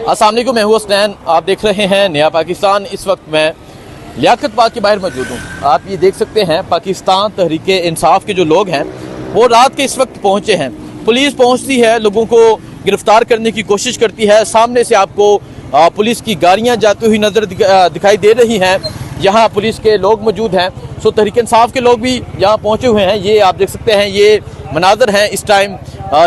अस्सलाम वालेकुम, मैं हूं हसनैन। आप देख रहे हैं नया पाकिस्तान। इस वक्त मैं लियाकत बाग के बाहर मौजूद हूं। आप ये देख सकते हैं पाकिस्तान तहरीक इंसाफ के जो लोग हैं वो रात के इस वक्त पहुंचे हैं। पुलिस पहुंचती है, लोगों को गिरफ्तार करने की कोशिश करती है। सामने से आपको पुलिस की गाड़ियां जाती हुई नज़र दिखाई दे रही हैं। यहाँ पुलिस के लोग मौजूद हैं, सो तहरीक इंसाफ के लोग भी यहाँ पहुँचे हुए हैं। ये आप देख सकते हैं, ये मनाज़र हैं इस टाइम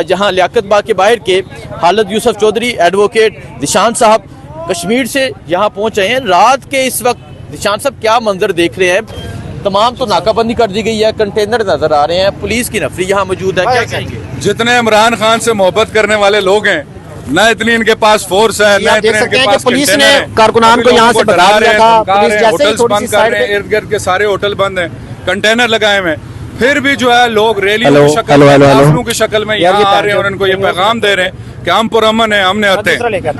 जहाँ लियाकत बाग के बाहर के खालिद यूसुफ चौधरी, एडवोकेट दिशान साहब कश्मीर से यहाँ पहुँच रहे हैं। रात के इस वक्त दिशान साहब क्या मंजर देख रहे हैं? तमाम तो नाकाबंदी कर दी गई है, कंटेनर नजर आ रहे हैं, पुलिस की नफरी यहाँ मौजूद है, क्या कहेंगे? जितने इमरान खान से मोहब्बत करने वाले लोग हैं, न इतनी इनके पास फोर्स है, न इतने इनके पास पुलिस ने कारकुनान को यहाँ से भगा दिया था। पुलिस जैसे ही होटल्स बंद कर रहे हैं, इर्द गिर्द के सारे होटल बंद हैं, कंटेनर लगाए हुए हैं, फिर भी जो है लोग रैली की शक्ल में, की शक्ल में यहाँ आ रहे हैं और इनको ये पैगाम दे रहे हैं कि हम पुरअमन है, हमने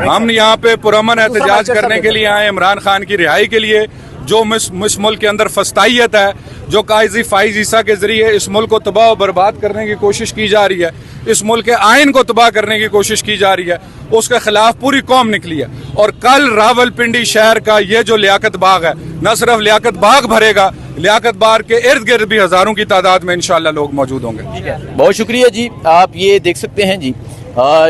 हम यहाँ पे पुरअमन एहतजाज करने के लिए आए, इमरान खान की रिहाई के लिए। जो इस मुल्क के अंदर फस्तायत है, जो कायजी फाइज ईसा के जरिए इस मुल्क को तबाह और बर्बाद करने की कोशिश की जा रही है, इस मुल्क के आइन को तबाह करने की कोशिश की जा रही है, उसके खिलाफ पूरी कौम निकली है। और कल रावलपिंडी शहर का ये जो लियाकत बाग है, न सिर्फ लियाकत बाग भरेगा, लियाकत बाग के इर्द गिर्द भी हजारों की तादाद में इंशाल्लाह लोग मौजूद होंगे। बहुत शुक्रिया जी। आप ये देख सकते हैं जी,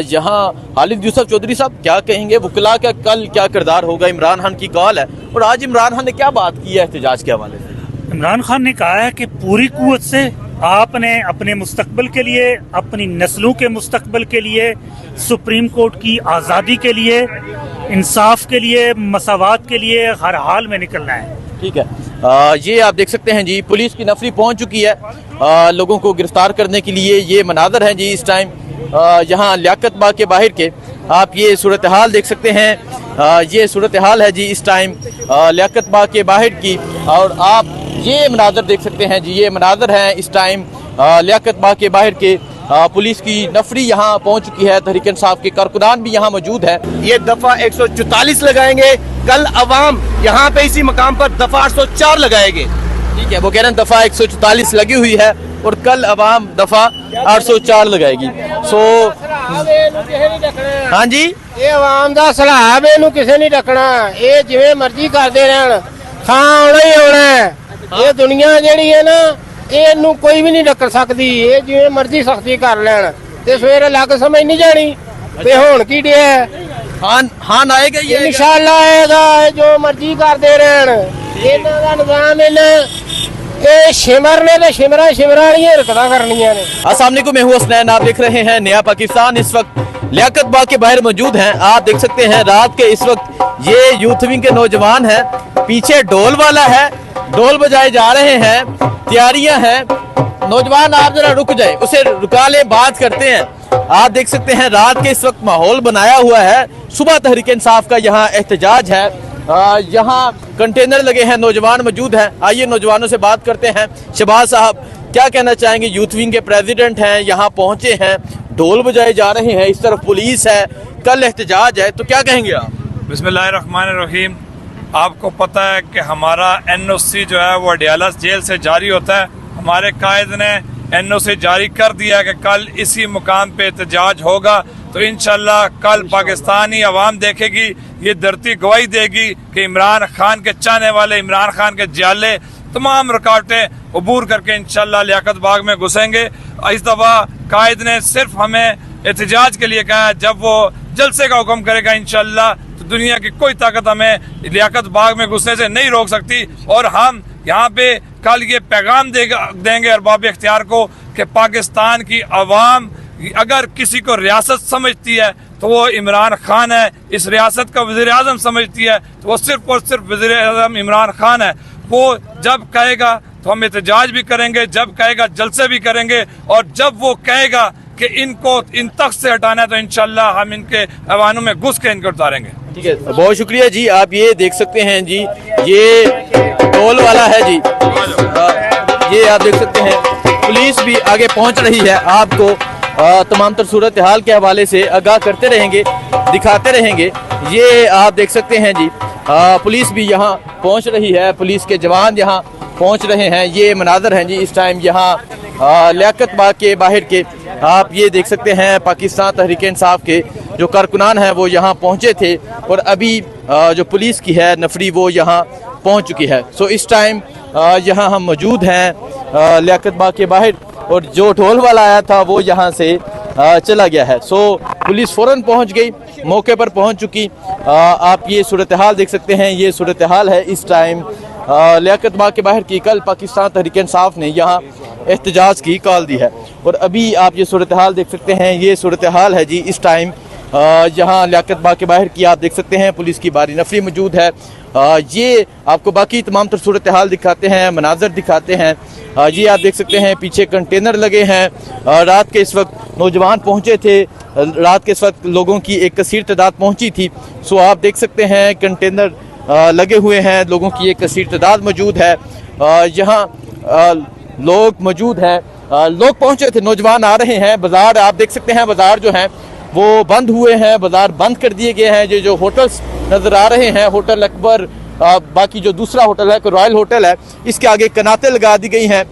यहाँ खालिद यूसुफ चौधरी साहब क्या कहेंगे? वकला का कल क्या किरदार होगा? इमरान खान की कॉल है और आज इमरान खान ने क्या बात की है एहतजाज के हवाले से? इमरान खान ने कहा है कि पूरी कुव्वत से आपने अपने मुस्तकबिल के लिए, अपनी नस्लों के मुस्तकबिल के लिए, सुप्रीम कोर्ट की आज़ादी के लिए, इंसाफ के लिए, मसावात के लिए हर हाल में निकलना है। ठीक है, ये आप देख सकते हैं जी, पुलिस की नफरी पहुंच चुकी है लोगों को गिरफ्तार करने के लिए। ये मनाज़र हैं जी इस टाइम यहाँ लियाकत बाग के बाहर के। आप ये सूरत हाल देख सकते हैं, ये सूरत हाल है जी इस टाइम लियाकत बाग के बाहर की। और आप ये मनाज़र देख सकते हैं जी, ये मनाज़र हैं इस टाइम लियाकत बाग के बाहर के। पुलिस की नफरी यहाँ पहुँच चुकी है, तहरीक इंसाफ के कारकुनान भी यहाँ मौजूद है। ये दफा 144 लगाएंगे, कल अवाम यहाँ पे इसी मकाम पर दफा 804 लगाएंगे। ठीक है, वो कह रहे हैं दफा 144 लगी हुई है और कल अवाम दफा 804 लगाएगी। सो हाँ जी, ਇਹ ਆਵਾਮ ਦਾ ਸਲਾਹ ਹੈ, ਇਹਨੂੰ ਕਿਸੇ ਨਹੀਂ ਰੱਖਣਾ, ਇਹ ਜਿਵੇਂ ਮਰਜ਼ੀ ਕਰਦੇ ਰਹਿਣ, ਥਾਂ ਆਉਣਾ ਹੀ ਆਉਣਾ ਹੈ। ਇਹ ਦੁਨੀਆ ਜਿਹੜੀ ਹੈ ਨਾ, ਇਹਨੂੰ ਕੋਈ ਵੀ ਨਹੀਂ ਡੱਕ ਸਕਦੀ। ਇਹ ਜਿਵੇਂ ਮਰਜ਼ੀ ਸਖਤੀ ਕਰ ਲੈਣ ਤੇ ਸਵੇਰੇ ਲੱਗ ਸਮਝ ਨਹੀਂ ਜਾਣੀ ਤੇ ਹੁਣ ਕੀ ਡਿਆ। हान आएगा ये ਇਨਸ਼ਾਅੱਲਾ ਆਏਗਾ, ਜੋ ਮਰਜ਼ੀ ਕਰਦੇ ਰਹਿਣ। ਇਹਨਾਂ ਦਾ ਨਿਜ਼ਾਮ ਇਹ शिमर ने तो शिमरा वाली हरकतां करनियां ने। अस्सलाम वालेकुम, मैं हूं हसनैन। आप देख रहे हैं नया पाकिस्तान। इस वक्त लियाकत बाग के बाहर मौजूद हैं। आप देख सकते हैं रात के इस वक्त ये यूथ विंग के नौजवान हैं, पीछे ढोल वाला है, ढोल बजाए जा रहे हैं, तैयारियां हैं। नौजवान आप जरा रुक जाए, उसे रुका ले, बात करते हैं। आप देख सकते हैं रात के इस वक्त माहौल बनाया हुआ है। सुबह तहरीक इंसाफ का यहाँ एहतजाज है, यहाँ कंटेनर लगे हैं, नौजवान मौजूद हैं। आइए नौजवानों से बात करते हैं। शहबाज साहब क्या कहना चाहेंगे? यूथ विंग के प्रेसिडेंट हैं, यहाँ पहुँचे हैं, ढोल बजाए जा रहे हैं, इस तरफ पुलिस है, कल एहतजाज है, तो क्या कहेंगे आप? बिस्मिल्लाहिर्रहमानिर्रहीम। आपको पता है कि हमारा NOC जो है वो अडियाला जेल से जारी होता है। हमारे कायद ने NOC जारी कर दिया कि कल इसी मुकाम पे एहतजाज होगा। तो इंशाल्लाह कल पाकिस्तानी अवाम देखेगी, ये धरती गवाही देगी कि इमरान खान के चाहने वाले, इमरान खान के जाले तमाम रुकावटें अबूर करके इंशाल्लाह लियाकत बाग में घुसेंगे। इस दफ़ा कायद ने सिर्फ हमें एहतजाज के लिए कहा है, जब वो जलसे का हुक्म करेगा इंशाल्लाह तो दुनिया की कोई ताकत हमें लियाकत बाग में घुसने से नहीं रोक सकती। और हम यहाँ पे कल ये पैगाम देंगे अरबाब इख्तियार को कि पाकिस्तान की अवाम अगर किसी को रियासत समझती है तो वो इमरान खान है, इस रियासत का वज़ीर आज़म समझती है तो वो सिर्फ और सिर्फ वज़ीर आज़म इमरान खान है। वो जब कहेगा तो हम एहतजाज भी करेंगे, जब कहेगा जलसे भी करेंगे, और जब वो कहेगा कि इनको इन तख्त से हटाना है तो इंशाल्लाह हम इनके ऐवानों में घुस के इनको उतारेंगे। ठीक है, बहुत शुक्रिया जी। आप ये देख सकते हैं जी, ये ढोल वाला है जी, ये आप देख सकते हैं, पुलिस भी आगे पहुंच रही है। आपको तमाम तर सूरत हाल के हवाले से आगाह करते रहेंगे, दिखाते रहेंगे। ये आप देख सकते हैं जी, पुलिस भी यहाँ पहुँच रही है, पुलिस के जवान यहाँ पहुँच रहे हैं। ये मनाज़र हैं जी इस टाइम यहाँ लियाकत बाग के बाहर के। आप ये देख सकते हैं पाकिस्तान तहरीक इंसाफ के जो कारकुनान हैं वो यहाँ पहुँचे थे और अभी जो पुलिस की है नफरी वो यहाँ पहुँच चुकी है। सो इस टाइम यहाँ हम मौजूद हैं लियाकत बाग के बाहर और जो ढोल वाला आया था वो यहाँ से चला गया है। सो पुलिस फ़ौरन पहुँच गई, मौके पर पहुँच चुकी। आप ये सूरत हाल देख सकते हैं, ये सूरत हाल है इस टाइम लियाकत बाग के बाहर की। कल पाकिस्तान तहरीक इंसाफ ने यहाँ एहतजाज की कॉल दी है और अभी आप ये सूरत हाल देख सकते हैं, ये सूरत हाल है जी इस टाइम यहाँ लियाकत बाग के बाहर की। आप देख सकते हैं पुलिस की भारी नफरी मौजूद है। ये आपको बाकी तमाम तर सूरत हाल दिखाते हैं, मनाजर दिखाते हैं। ये आप देख सकते हैं पीछे कंटेनर लगे हैं। रात के इस वक्त नौजवान पहुँचे थे, रात के इस वक्त लोगों की एक कसीर तादाद पहुँची थी। सो आप देख सकते हैं कंटेनर लगे हुए हैं, लोगों की एक कसीर तादाद मौजूद है। यहाँ लोग मौजूद हैं, लोग पहुँचे थे, नौजवान आ रहे हैं। बाज़ार आप देख सकते हैं, बाज़ार जो हैं वो बंद हुए हैं, बाज़ार बंद कर दिए गए हैं। ये जो होटल्स नज़र आ रहे हैं, होटल अकबर, बाकी जो दूसरा होटल है रॉयल होटल है, इसके आगे कनातें लगा दी गई हैं,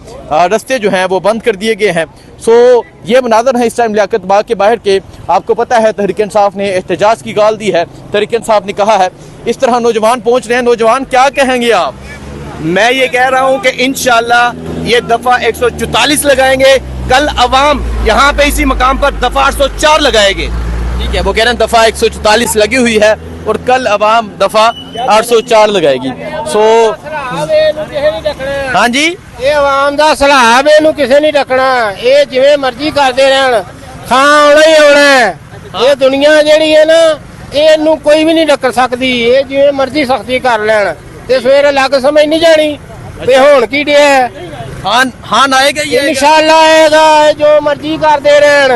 रास्ते जो हैं वो बंद कर दिए गए हैं। सो ये मनाज़र है इस टाइम लियाकत बाग के बाहर के। आपको पता है तहरीक इंसाफ ने एहतजाज की कॉल दी है। तहरीक इंसाफ ने कहा है इस तरह नौजवान पहुँच रहे हैं। नौजवान क्या कहेंगे आप? मैं ये कह रहा हूँ कि इंशाल्लाह ये दफा 144 लगाएंगे। कल अवाम यहाँ पे इसी मकाम पर दफा 804 लगाएंगे। ठीक है, वो कह रहे हैं दफ़ा 144 लगी हुई है और कल अवाम दफ़ा 804 लगाएगी। सो हाँ जी, ਇਹ ਆਵਾਮ ਦਾ ਸਲਾਹ ਇਹਨੂੰ ਕਿਸੇ ਨਹੀਂ ਡੱਕਣਾ, ਇਹ ਜਿਵੇਂ ਮਰਜ਼ੀ ਕਰਦੇ ਰਹਿਣ, ਥਾਂ ਆਉਣਾ ਹੀ ਆਉਣਾ ਹੈ। ਇਹ ਦੁਨੀਆ ਜਿਹੜੀ ਹੈ ਨਾ ਇਹਨੂੰ ਕੋਈ ਵੀ ਨਹੀਂ ਡੱਕ ਸਕਦੀ। ਇਹ ਜਿਵੇਂ ਮਰਜ਼ੀ ਸਖਤੀ ਕਰ ਲੈਣ ਤੇ ਸਵੇਰੇ ਲੱਗ ਸਮਝ ਨਹੀਂ ਜਾਣੀ ਤੇ ਹੁਣ ਕੀ ਡਿਆ। हान आएगा ये ਇਨਸ਼ਾਅੱਲਾ ਆਏਗਾ, ਜੋ ਮਰਜ਼ੀ ਕਰਦੇ ਰਹਿਣ।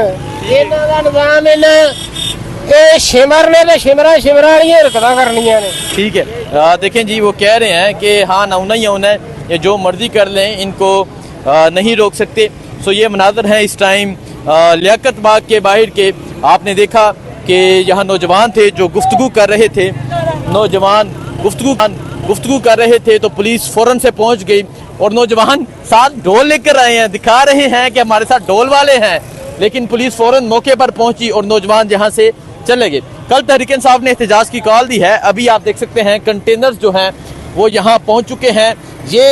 ਇਹਨਾਂ ਦਾ ਨਿਜ਼ਾਮ ਇਹ शिमर ने तो शिमरा वाली हरकतां करनियां ने। ठीक है, देखें जी वो कह रहे हैं कि हाँ आना ही आना है, ये जो मर्जी कर लें, इनको नहीं रोक सकते। सो ये मनाजर हैं इस टाइम लियाकत बाग के बाहर के। आपने देखा कि यहाँ नौजवान थे जो गुफ्तगू कर रहे थे, नौजवान गुफ्तगू कर रहे थे तो पुलिस फ़ौरन से पहुँच गई और नौजवान साथ ढोल लेकर आए हैं, दिखा रहे हैं कि हमारे साथ ढोल वाले हैं, लेकिन पुलिस फ़ौरन मौके पर पहुंची और नौजवान यहाँ से चले गए। कल तहरीक इंसाफ ने एहतजाज की कॉल दी है। अभी आप देख सकते हैं कंटेनर्स जो हैं वो यहाँ पहुँच चुके हैं। ये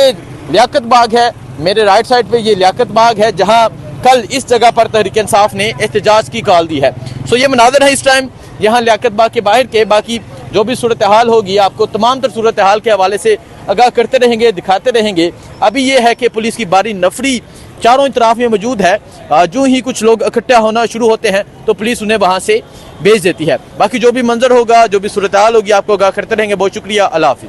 लियाकत बाग है, मेरे राइट साइड पे ये लियाकत बाग है जहाँ कल इस जगह पर तहरीक इंसाफ ने एहतजाज की कॉल दी है। सो ये मनाजर है इस टाइम यहाँ लियाकत बाग के बाहर के। बाकी जो भी सूरत हाल होगी आपको तमाम तर सूरत हाल के हवाले से आगाह करते रहेंगे, दिखाते रहेंगे। अभी ये है कि पुलिस की भारी नफरी चारों इतराफ में मौजूद है। जो ही कुछ लोग इकट्ठा होना शुरू होते हैं तो पुलिस उन्हें वहाँ से भेज देती है। बाकी जो भी मंजर होगा, जो भी सूरत हाल होगी आपको आगाह करते रहेंगे। बहुत शुक्रिया, अल्लाह हाफिज़।